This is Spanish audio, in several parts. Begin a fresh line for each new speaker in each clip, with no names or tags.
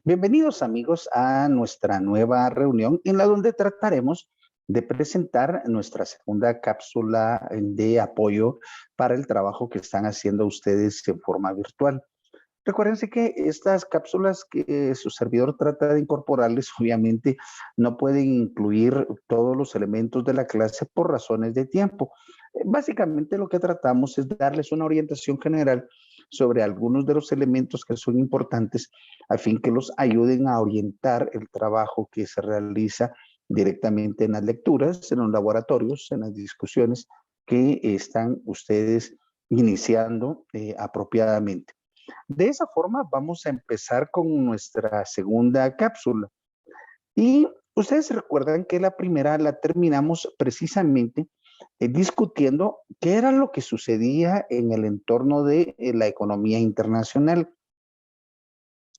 Bienvenidos amigos a nuestra nueva reunión en la donde trataremos de presentar nuestra segunda cápsula de apoyo para el trabajo que están haciendo ustedes en forma virtual. Recuérdense que estas cápsulas que su servidor trata de incorporarles, obviamente no pueden incluir todos los elementos de la clase por razones de tiempo. Básicamente lo que tratamos es darles una orientación general sobre algunos de los elementos que son importantes a fin que los ayuden a orientar el trabajo que se realiza directamente en las lecturas, en los laboratorios, en las discusiones que están ustedes iniciando apropiadamente. De esa forma vamos a empezar con nuestra segunda cápsula. Y ustedes recuerdan que la primera la terminamos precisamente discutiendo qué era lo que sucedía en el entorno de la economía internacional.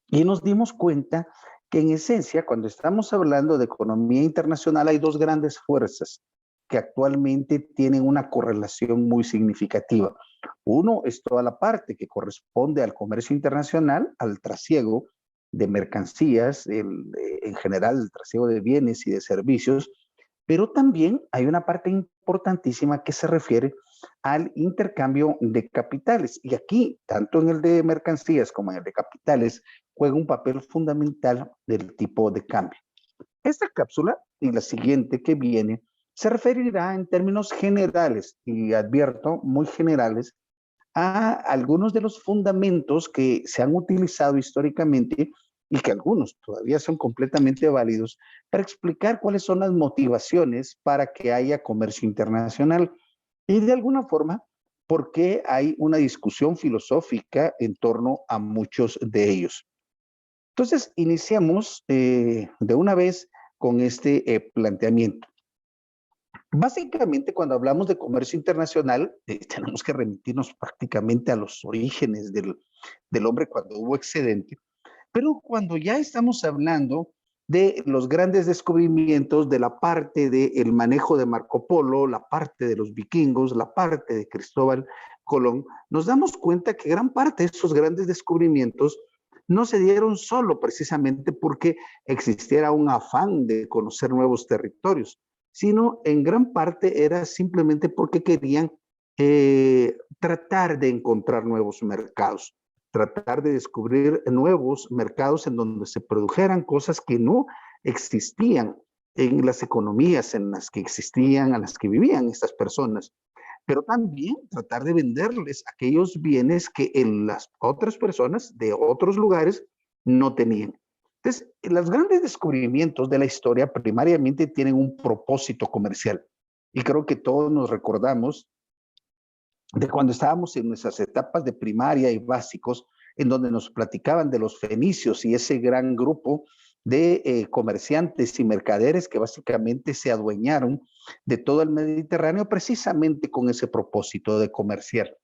Y nos dimos cuenta que en esencia, cuando estamos hablando de economía internacional, hay dos grandes fuerzas que actualmente tienen una correlación muy significativa. Uno es toda la parte que corresponde al comercio internacional, al trasiego de mercancías, en general el trasiego de bienes y de servicios, pero también hay una parte importantísima que se refiere al intercambio de capitales. Y aquí, tanto en el de mercancías como en el de capitales, juega un papel fundamental del tipo de cambio. Esta cápsula y la siguiente que viene se referirá en términos generales, y advierto, muy generales, a algunos de los fundamentos que se han utilizado históricamente y que algunos todavía son completamente válidos para explicar cuáles son las motivaciones para que haya comercio internacional y de alguna forma por qué hay una discusión filosófica en torno a muchos de ellos. Entonces, iniciamos de una vez con este planteamiento. Básicamente, cuando hablamos de comercio internacional, tenemos que remitirnos prácticamente a los orígenes del hombre cuando hubo excedente, pero cuando ya estamos hablando de los grandes descubrimientos, de la parte del manejo de Marco Polo, la parte de los vikingos, la parte de Cristóbal Colón, nos damos cuenta que gran parte de esos grandes descubrimientos no se dieron solo precisamente porque existiera un afán de conocer nuevos territorios, sino en gran parte era simplemente porque querían tratar de encontrar nuevos mercados, tratar de descubrir nuevos mercados en donde se produjeran cosas que no existían en las economías en las que existían, en las que vivían estas personas, pero también tratar de venderles aquellos bienes que en las otras personas de otros lugares no tenían. Entonces, los grandes descubrimientos de la historia primariamente tienen un propósito comercial. Y creo que todos nos recordamos de cuando estábamos en nuestras etapas de primaria y básicos, en donde nos platicaban de los fenicios y ese gran grupo de comerciantes y mercaderes que básicamente se adueñaron de todo el Mediterráneo precisamente con ese propósito de comerciar.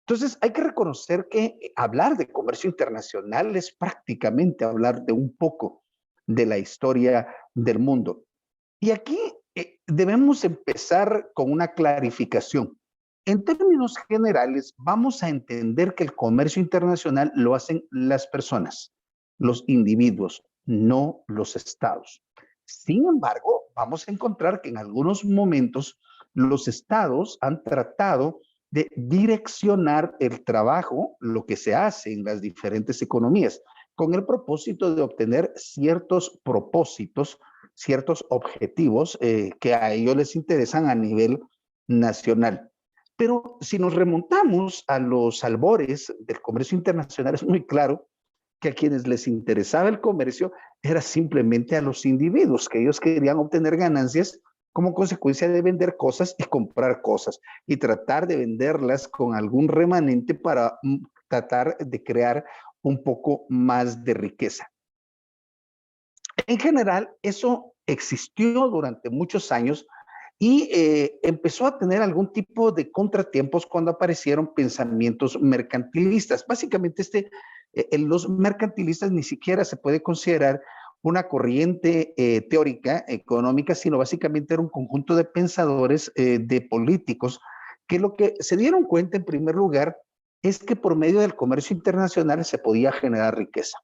Entonces, hay que reconocer que hablar de comercio internacional es prácticamente hablar de un poco de la historia del mundo. Y aquí debemos empezar con una clarificación. En términos generales, vamos a entender que el comercio internacional lo hacen las personas, los individuos, no los estados. Sin embargo, vamos a encontrar que en algunos momentos los estados han tratado de direccionar el trabajo, lo que se hace en las diferentes economías, con el propósito de obtener ciertos propósitos, ciertos objetivos que a ellos les interesan a nivel nacional. Pero si nos remontamos a los albores del comercio internacional, es muy claro que a quienes les interesaba el comercio era simplemente a los individuos, que ellos querían obtener ganancias como consecuencia de vender cosas y comprar cosas y tratar de venderlas con algún remanente para tratar de crear un poco más de riqueza. En general, eso existió durante muchos años y empezó a tener algún tipo de contratiempos cuando aparecieron pensamientos mercantilistas. Básicamente, los mercantilistas ni siquiera se puede considerar una corriente teórica económica, sino básicamente era un conjunto de pensadores, de políticos, que lo que se dieron cuenta en primer lugar es que por medio del comercio internacional se podía generar riqueza.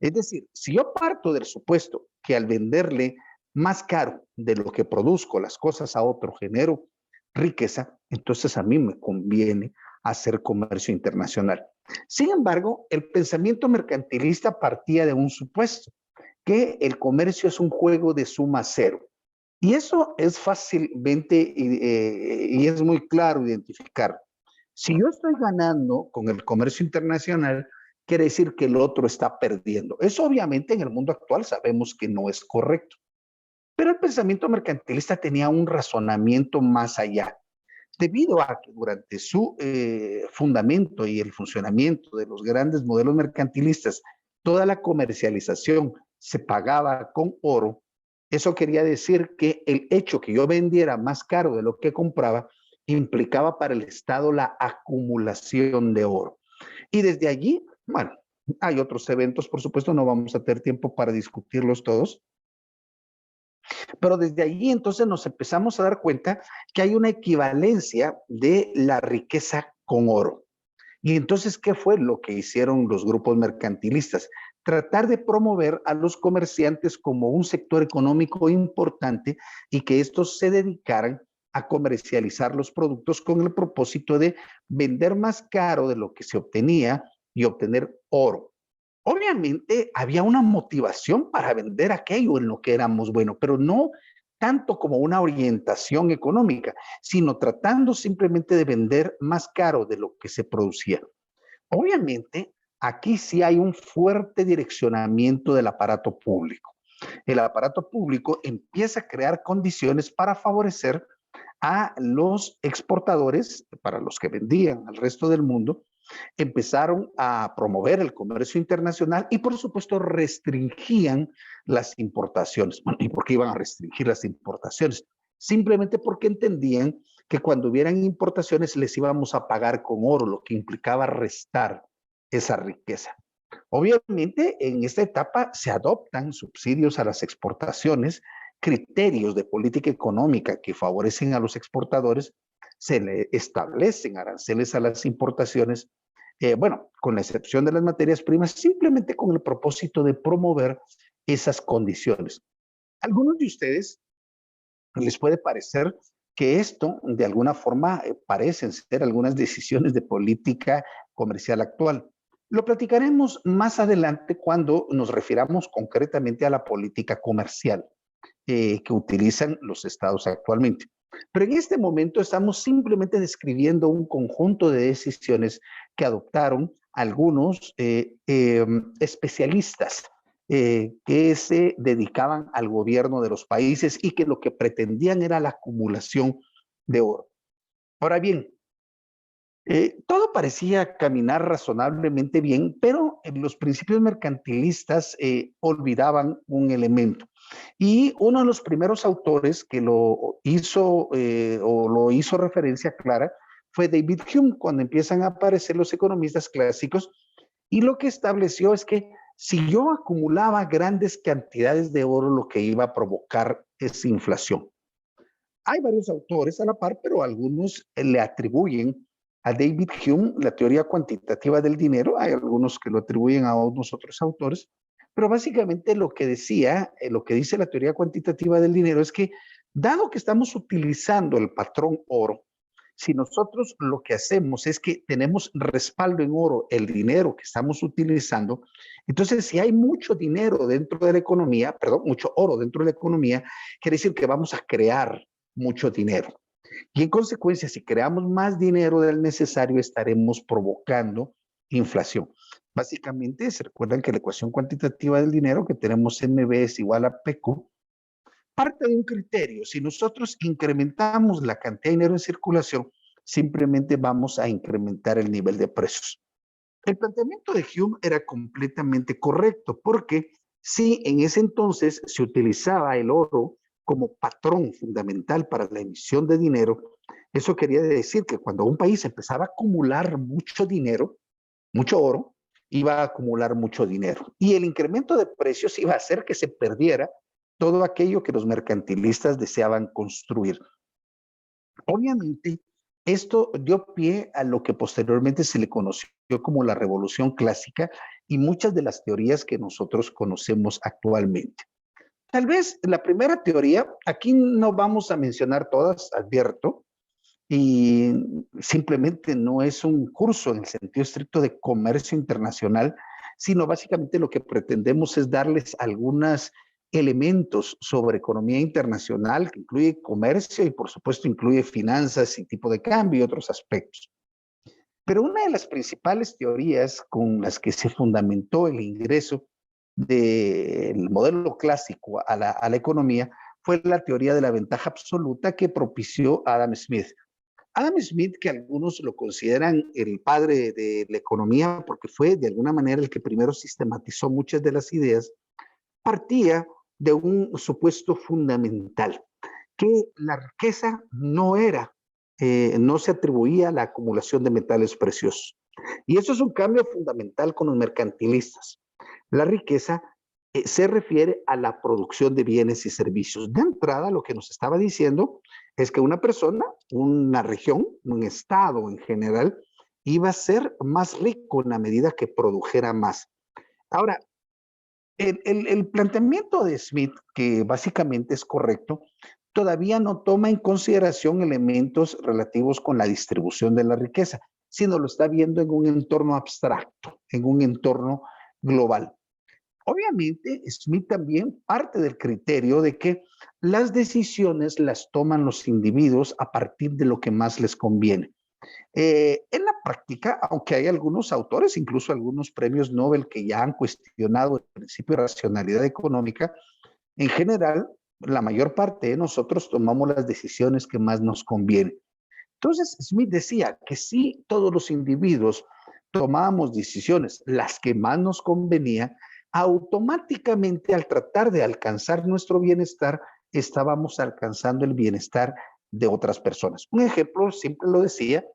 Es decir, si yo parto del supuesto que al venderle más caro de lo que produzco las cosas a otro genero riqueza, entonces a mí me conviene hacer comercio internacional. Sin embargo, el pensamiento mercantilista partía de un supuesto, que el comercio es un juego de suma cero. Y eso es fácilmente y es muy claro identificar. Si yo estoy ganando con el comercio internacional, quiere decir que el otro está perdiendo. Eso obviamente en el mundo actual sabemos que no es correcto. Pero el pensamiento mercantilista tenía un razonamiento más allá. Debido a que durante su fundamento y el funcionamiento de los grandes modelos mercantilistas, toda la comercialización se pagaba con oro, eso quería decir que el hecho que yo vendiera más caro de lo que compraba implicaba para el Estado la acumulación de oro. Y desde allí, bueno, hay otros eventos, por supuesto, no vamos a tener tiempo para discutirlos todos, pero desde allí entonces nos empezamos a dar cuenta que hay una equivalencia de la riqueza con oro. Y entonces, ¿qué fue lo que hicieron los grupos mercantilistas? Tratar de promover a los comerciantes como un sector económico importante y que estos se dedicaran a comercializar los productos con el propósito de vender más caro de lo que se obtenía y obtener oro. Obviamente había una motivación para vender aquello en lo que éramos buenos, pero no tanto como una orientación económica, sino tratando simplemente de vender más caro de lo que se producía. Obviamente, aquí sí hay un fuerte direccionamiento del aparato público. El aparato público empieza a crear condiciones para favorecer a los exportadores, para los que vendían al resto del mundo, empezaron a promover el comercio internacional y por supuesto restringían las importaciones. Bueno, ¿y por qué iban a restringir las importaciones? Simplemente porque entendían que cuando hubieran importaciones les íbamos a pagar con oro, lo que implicaba restar esa riqueza. Obviamente, en esta etapa se adoptan subsidios a las exportaciones, criterios de política económica que favorecen a los exportadores, se le establecen aranceles a las importaciones, bueno, con la excepción de las materias primas, simplemente con el propósito de promover esas condiciones. Algunos de ustedes les puede parecer que esto, de alguna forma, parecen ser algunas decisiones de política comercial actual. Lo platicaremos más adelante cuando nos refiramos concretamente a la política comercial que utilizan los estados actualmente. Pero en este momento estamos simplemente describiendo un conjunto de decisiones que adoptaron algunos especialistas que se dedicaban al gobierno de los países y que lo que pretendían era la acumulación de oro. Ahora bien, todo parecía caminar razonablemente bien, pero los principios mercantilistas olvidaban un elemento. Y uno de los primeros autores que lo hizo o lo hizo referencia clara fue David Hume, cuando empiezan a aparecer los economistas clásicos, y lo que estableció es que si yo acumulaba grandes cantidades de oro, lo que iba a provocar es inflación. Hay varios autores a la par, pero algunos le atribuyen a David Hume la teoría cuantitativa del dinero. Hay algunos que lo atribuyen a unos otros autores, pero básicamente lo que decía, lo que dice la teoría cuantitativa del dinero es que dado que estamos utilizando el patrón oro, si nosotros lo que hacemos es que tenemos respaldo en oro el dinero que estamos utilizando, entonces si hay mucho dinero dentro de la economía, perdón, mucho oro dentro de la economía, quiere decir que vamos a crear mucho dinero. Y en consecuencia, si creamos más dinero del necesario, estaremos provocando inflación. Básicamente, se recuerdan que la ecuación cuantitativa del dinero que tenemos MB es igual a PQ, parte de un criterio. Si nosotros incrementamos la cantidad de dinero en circulación, simplemente vamos a incrementar el nivel de precios. El planteamiento de Hume era completamente correcto, porque si en ese entonces se utilizaba el oro como patrón fundamental para la emisión de dinero, eso quería decir que cuando un país empezaba a acumular mucho dinero, mucho oro, iba a acumular mucho dinero. Y el incremento de precios iba a hacer que se perdiera todo aquello que los mercantilistas deseaban construir. Obviamente, esto dio pie a lo que posteriormente se le conoció como la Revolución Clásica, y muchas de las teorías que nosotros conocemos actualmente. Tal vez la primera teoría, aquí no vamos a mencionar todas, advierto, y simplemente no es un curso en el sentido estricto de comercio internacional, sino básicamente lo que pretendemos es darles algunos elementos sobre economía internacional, que incluye comercio y por supuesto incluye finanzas y tipo de cambio y otros aspectos. Pero una de las principales teorías con las que se fundamentó el ingreso del modelo clásico a la economía fue la teoría de la ventaja absoluta que propició Adam Smith. Adam Smith, que algunos lo consideran el padre de la economía porque fue de alguna manera el que primero sistematizó muchas de las ideas, partía de un supuesto fundamental, que la riqueza no se atribuía a la acumulación de metales preciosos. Y eso es un cambio fundamental con los mercantilistas. La riqueza se refiere a la producción de bienes y servicios. De entrada, lo que nos estaba diciendo es que una persona, una región, un estado en general, iba a ser más rico en la medida que produjera más. Ahora, el planteamiento de Smith, que básicamente es correcto, todavía no toma en consideración elementos relativos con la distribución de la riqueza, sino lo está viendo en un entorno abstracto, en un entorno global. Obviamente, Smith también parte del criterio de que las decisiones las toman los individuos a partir de lo que más les conviene. En la práctica, aunque hay algunos autores, incluso algunos premios Nobel que ya han cuestionado el principio de racionalidad económica, en general, la mayor parte de nosotros tomamos las decisiones que más nos convienen. Entonces, Smith decía que si todos los individuos tomábamos decisiones, las que más nos convenía, automáticamente al tratar de alcanzar nuestro bienestar, estábamos alcanzando el bienestar de otras personas. Un ejemplo, siempre lo decía,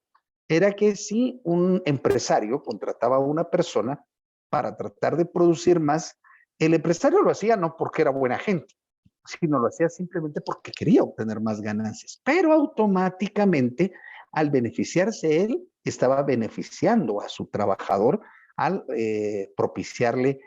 era que si un empresario contrataba a una persona para tratar de producir más, el empresario lo hacía no porque era buena gente, sino lo hacía simplemente porque quería obtener más ganancias. Pero automáticamente, al beneficiarse él, estaba beneficiando a su trabajador al propiciarle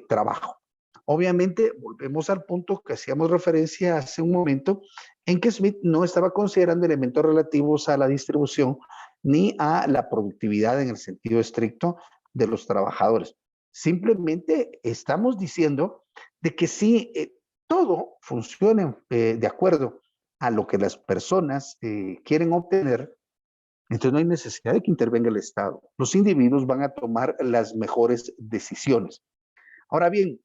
trabajo. Obviamente, volvemos al punto que hacíamos referencia hace un momento, en que Smith no estaba considerando elementos relativos a la distribución ni a la productividad en el sentido estricto de los trabajadores. Simplemente estamos diciendo de que si todo funciona de acuerdo a lo que las personas quieren obtener, entonces no hay necesidad de que intervenga el Estado. Los individuos van a tomar las mejores decisiones. Ahora bien,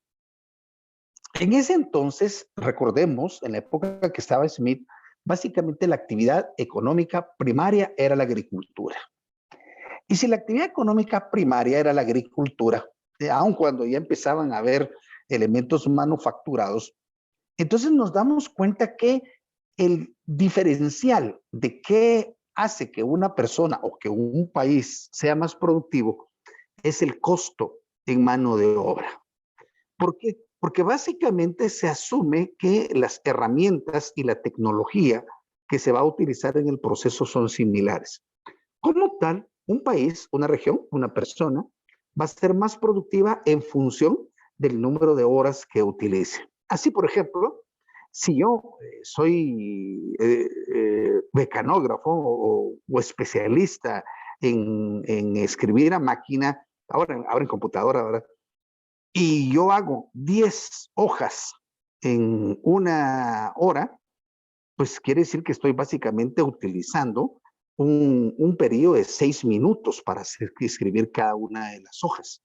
en ese entonces, recordemos, en la época que estaba Smith, básicamente la actividad económica primaria era la agricultura. Y si la actividad económica primaria era la agricultura, aun cuando ya empezaban a haber elementos manufacturados, entonces nos damos cuenta que el diferencial de qué hace que una persona o que un país sea más productivo es el costo en mano de obra. ¿Por qué? Porque básicamente se asume que las herramientas y la tecnología que se va a utilizar en el proceso son similares. Como tal, un país, una región, una persona va a ser más productiva en función del número de horas que utilice. Así, por ejemplo, si yo soy mecanógrafo o especialista en escribir a máquina, ahora en computadora, ¿verdad? Y yo hago 10 hojas en una hora, pues quiere decir que estoy básicamente utilizando un periodo de 6 minutos para escribir cada una de las hojas.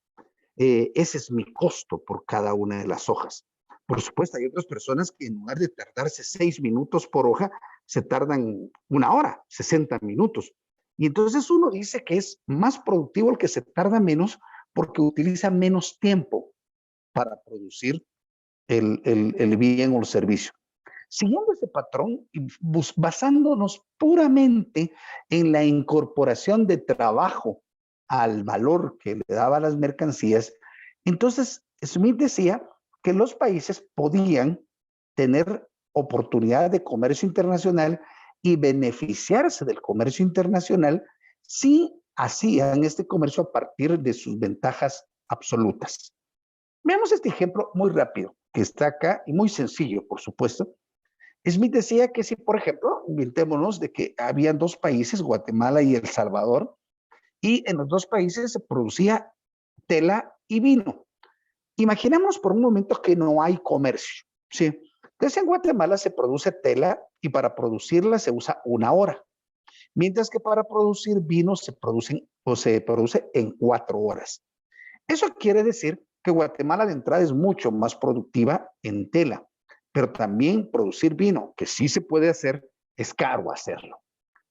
Ese es mi costo por cada una de las hojas. Por supuesto, hay otras personas que en lugar de tardarse 6 minutos por hoja, se tardan una hora, 60 minutos. Y entonces uno dice que es más productivo el que se tarda menos porque utiliza menos tiempo para producir el bien o el servicio. Siguiendo ese patrón y basándonos puramente en la incorporación de trabajo al valor que le daba a las mercancías, entonces Smith decía que los países podían tener oportunidad de comercio internacional y beneficiarse del comercio internacional si hacían este comercio a partir de sus ventajas absolutas. Veamos este ejemplo muy rápido, que está acá y muy sencillo, por supuesto. Smith decía que si, por ejemplo, inventémonos de que habían dos países, Guatemala y El Salvador, y en los dos países se producía tela y vino. Imaginemos por un momento que no hay comercio, ¿sí? Entonces en Guatemala se produce tela y para producirla se usa 1 hora, mientras que para producir vino se produce en 4 horas. Eso quiere decir que Guatemala de entrada es mucho más productiva en tela, pero también producir vino, que sí se puede hacer, es caro hacerlo.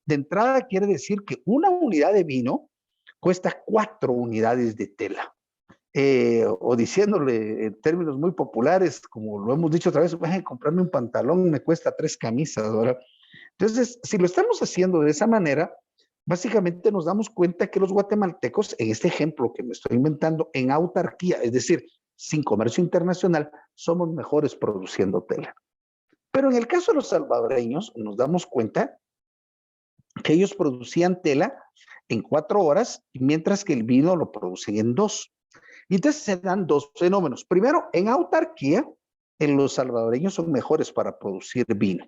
De entrada quiere decir que una unidad de vino cuesta 4 unidades de tela. O diciéndole en términos muy populares, como lo hemos dicho otra vez, voy a comprarme un pantalón, me cuesta 3 camisas, ¿verdad? Entonces, si lo estamos haciendo de esa manera, básicamente nos damos cuenta que los guatemaltecos, en este ejemplo que me estoy inventando, en autarquía, es decir, sin comercio internacional, somos mejores produciendo tela. Pero en el caso de los salvadoreños, nos damos cuenta que ellos producían tela en 4 horas, mientras que el vino lo producen en 2. Y entonces se dan dos fenómenos. Primero, en autarquía, los salvadoreños son mejores para producir vino.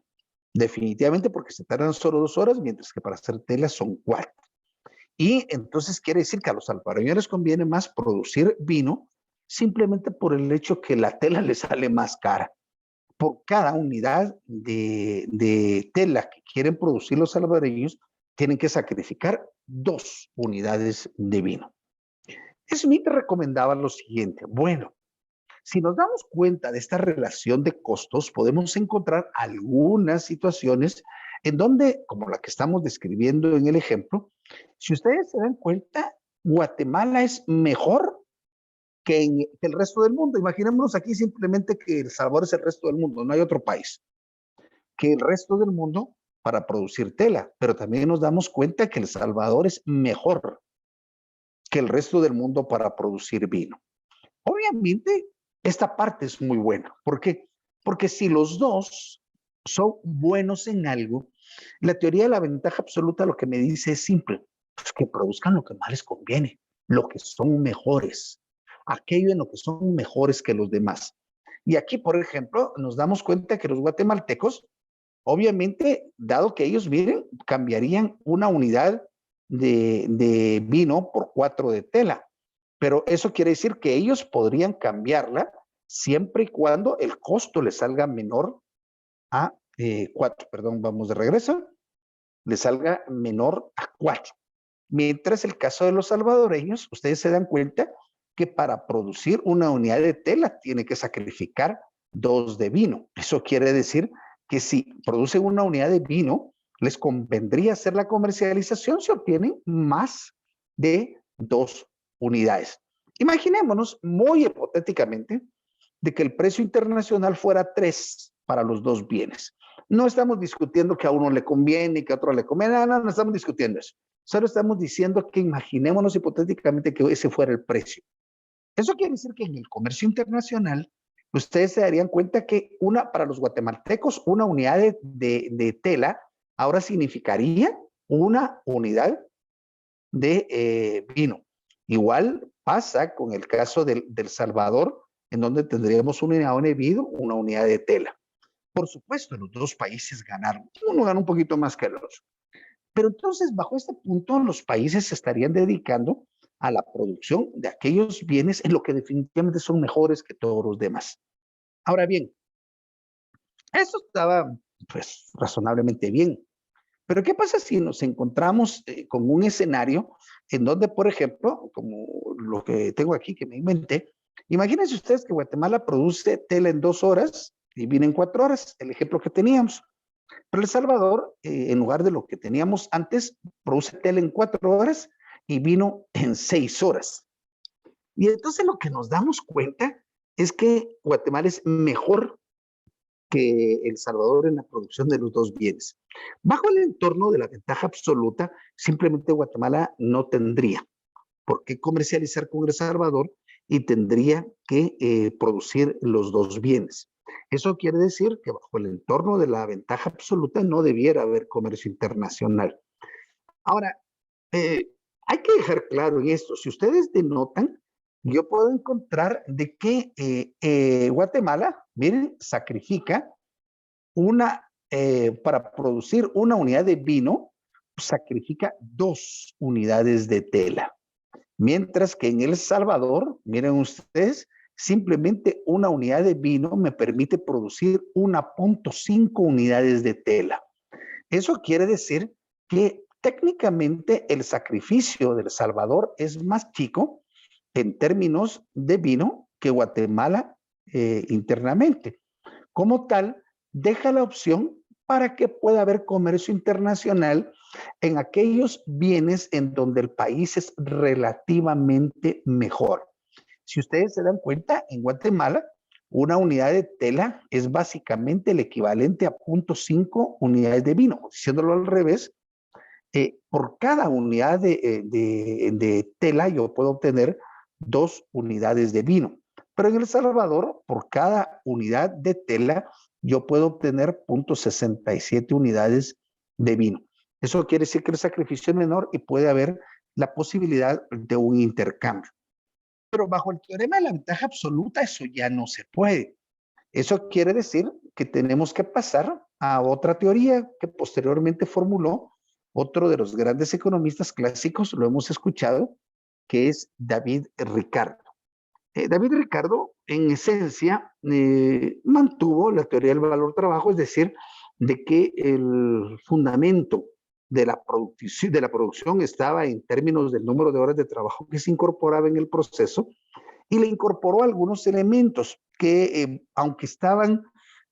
Definitivamente porque se tardan solo 2 horas, mientras que para hacer tela son 4. Y entonces quiere decir que a los salvadoreños les conviene más producir vino simplemente por el hecho que la tela les sale más cara. Por cada unidad de tela que quieren producir los salvadoreños, tienen que sacrificar 2 unidades de vino. Smith recomendaba lo siguiente: bueno, si nos damos cuenta de esta relación de costos, podemos encontrar algunas situaciones en donde, como la que estamos describiendo en el ejemplo, si ustedes se dan cuenta, Guatemala es mejor que el resto del mundo. Imaginémonos aquí simplemente que El Salvador es el resto del mundo, no hay otro país, que el resto del mundo para producir tela, pero también nos damos cuenta que El Salvador es mejor que el resto del mundo para producir vino. Obviamente, esta parte es muy buena. ¿Por qué? Porque si los dos son buenos en algo, la teoría de la ventaja absoluta lo que me dice es simple: pues que produzcan lo que más les conviene, lo que son mejores, aquello en lo que son mejores que los demás. Y aquí, por ejemplo, nos damos cuenta que los guatemaltecos, obviamente, dado que ellos miren, cambiarían 1 unidad de vino por 4 de tela. Pero eso quiere decir que ellos podrían cambiarla siempre y cuando el costo les salga menor a 4. Perdón, vamos de regreso. Le salga menor a 4. Mientras el caso de los salvadoreños, ustedes se dan cuenta que para producir 1 unidad de tela tiene que sacrificar 2 de vino. Eso quiere decir que si producen 1 unidad de vino, les convendría hacer la comercialización si obtienen más de 2 unidades. Imaginémonos muy hipotéticamente de que el precio internacional fuera 3 para los dos bienes. No estamos discutiendo que a uno le conviene y que a otro le conviene, no estamos discutiendo eso. Solo estamos diciendo que imaginémonos hipotéticamente que ese fuera el precio. Eso quiere decir que en el comercio internacional, ustedes se darían cuenta que para los guatemaltecos, 1 unidad de tela ahora significaría 1 unidad de vino. Igual pasa con el caso del Salvador, en donde tendríamos 1 unidad de vino, 1 unidad de tela. Por supuesto, los dos países ganaron. Uno gana un poquito más que el otro. Pero entonces, bajo este punto, los países se estarían dedicando a la producción de aquellos bienes en lo que definitivamente son mejores que todos los demás. Ahora bien, eso estaba pues razonablemente bien. Pero ¿qué pasa si nos encontramos con un escenario en donde, por ejemplo, como lo que tengo aquí que me inventé, imagínense ustedes que Guatemala produce tela en 2 horas y vino en 4 horas, el ejemplo que teníamos. Pero El Salvador, en lugar de lo que teníamos antes, produce tela en 4 horas y vino en 6 horas. Y entonces lo que nos damos cuenta es que Guatemala es mejor que El Salvador en la producción de los dos bienes. Bajo el entorno de la ventaja absoluta, simplemente Guatemala no tendría por qué comercializar con El Salvador y tendría que producir los dos bienes. Eso quiere decir que bajo el entorno de la ventaja absoluta no debiera haber comercio internacional. Ahora, hay que dejar claro en esto: si ustedes denotan, yo puedo encontrar de que Guatemala, miren, sacrifica para producir una unidad de vino, sacrifica 2 unidades de tela. Mientras que en El Salvador, miren ustedes, simplemente una unidad de vino me permite producir 1.5 unidades de tela. Eso quiere decir que técnicamente el sacrificio de El Salvador es más chico en términos de vino que Guatemala internamente. Como tal, deja la opción para que pueda haber comercio internacional en aquellos bienes en donde el país es relativamente mejor. Si ustedes se dan cuenta, en Guatemala, una unidad de tela es básicamente el equivalente a 0.5 unidades de vino. Diciéndolo al revés, por cada unidad de tela yo puedo obtener 2 unidades de vino. Pero en El Salvador, por cada unidad de tela, yo puedo obtener 0.67 unidades de vino. Eso quiere decir que el sacrificio es menor y puede haber la posibilidad de un intercambio. Pero bajo el teorema de la ventaja absoluta, eso ya no se puede. Eso quiere decir que tenemos que pasar a otra teoría que posteriormente formuló otro de los grandes economistas clásicos, lo hemos escuchado, que es David Ricardo. David Ricardo, en esencia, mantuvo la teoría del valor-trabajo, es decir, de que el fundamento de la producción estaba en términos del número de horas de trabajo que se incorporaba en el proceso, y le incorporó algunos elementos que, aunque estaban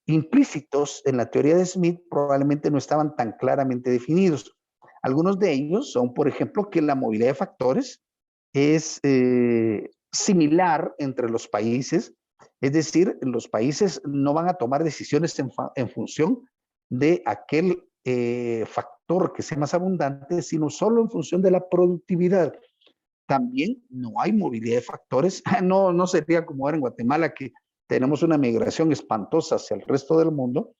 implícitos en la teoría de Smith, probablemente no estaban tan claramente definidos. Algunos de ellos son, por ejemplo, que la movilidad de factores es similar entre los países, es decir, los países no van a tomar decisiones en función de aquel factor que sea más abundante, sino solo en función de la productividad. También no hay movilidad de factores. No sería como era en Guatemala, que tenemos una migración espantosa hacia el resto del mundo.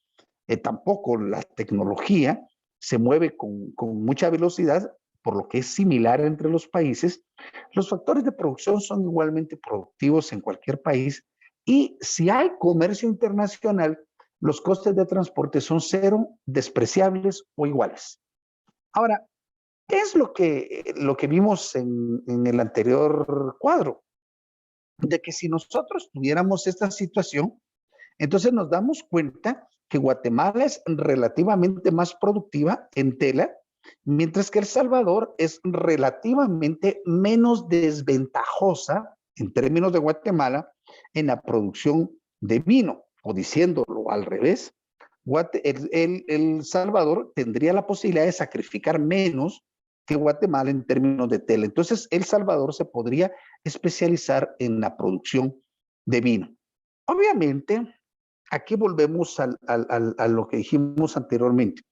Tampoco la tecnología se mueve con mucha velocidad, por lo que es similar entre los países. Los factores de producción son igualmente productivos en cualquier país, y si hay comercio internacional, los costes de transporte son cero, despreciables o iguales. Ahora, ¿qué es lo que vimos en el anterior cuadro? De que si nosotros tuviéramos esta situación, entonces nos damos cuenta que Guatemala es relativamente más productiva en tela, mientras que El Salvador es relativamente menos desventajosa en términos de Guatemala en la producción de vino, o diciéndolo al revés, El Salvador tendría la posibilidad de sacrificar menos que Guatemala en términos de tela. Entonces, El Salvador se podría especializar en la producción de vino. Obviamente, aquí volvemos a lo que dijimos anteriormente.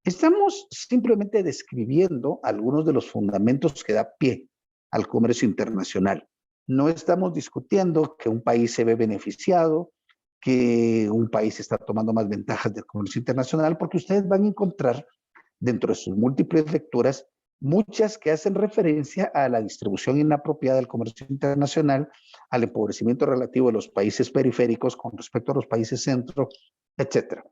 Estamos simplemente describiendo algunos de los fundamentos que da pie al comercio internacional. No estamos discutiendo que un país se ve beneficiado, que un país está tomando más ventajas del comercio internacional, porque ustedes van a encontrar dentro de sus múltiples lecturas muchas que hacen referencia a la distribución inapropiada del comercio internacional, al empobrecimiento relativo de los países periféricos con respecto a los países centro, etcétera.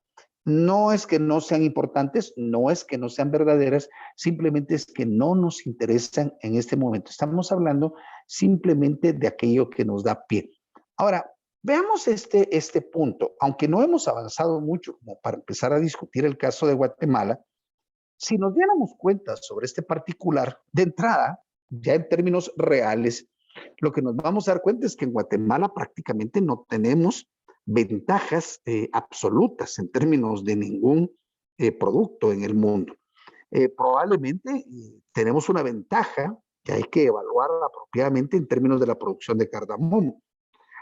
No es que no sean importantes, no es que no sean verdaderas, simplemente es que no nos interesan en este momento. Estamos hablando simplemente de aquello que nos da pie. Ahora, veamos este punto. Aunque no hemos avanzado mucho como para empezar a discutir el caso de Guatemala, si nos diéramos cuenta sobre este particular, de entrada, ya en términos reales, lo que nos vamos a dar cuenta es que en Guatemala prácticamente no tenemos ventajas absolutas en términos de ningún producto en el mundo. Probablemente tenemos una ventaja que hay que evaluar apropiadamente en términos de la producción de cardamomo.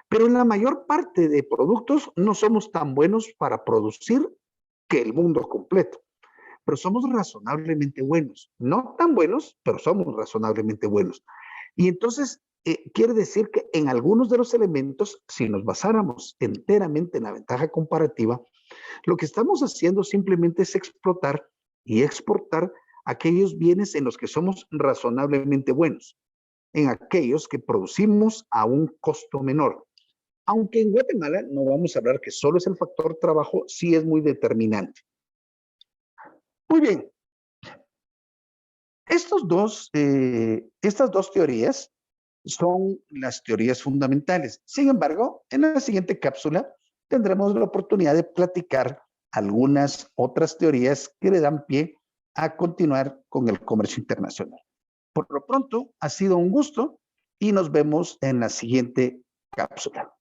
Pero en la mayor parte de productos no somos tan buenos para producir que el mundo completo. Pero somos razonablemente buenos. No tan buenos, pero somos razonablemente buenos. Y entonces, quiere decir que en algunos de los elementos, si nos basáramos enteramente en la ventaja comparativa, lo que estamos haciendo simplemente es explotar y exportar aquellos bienes en los que somos razonablemente buenos. en aquellos que producimos a un costo menor. Aunque en Guatemala no vamos a hablar que solo es el factor trabajo, sí es muy determinante. Muy bien. Estas dos teorías son las teorías fundamentales. Sin embargo, en la siguiente cápsula tendremos la oportunidad de platicar algunas otras teorías que le dan pie a continuar con el comercio internacional. Por lo pronto, ha sido un gusto y nos vemos en la siguiente cápsula.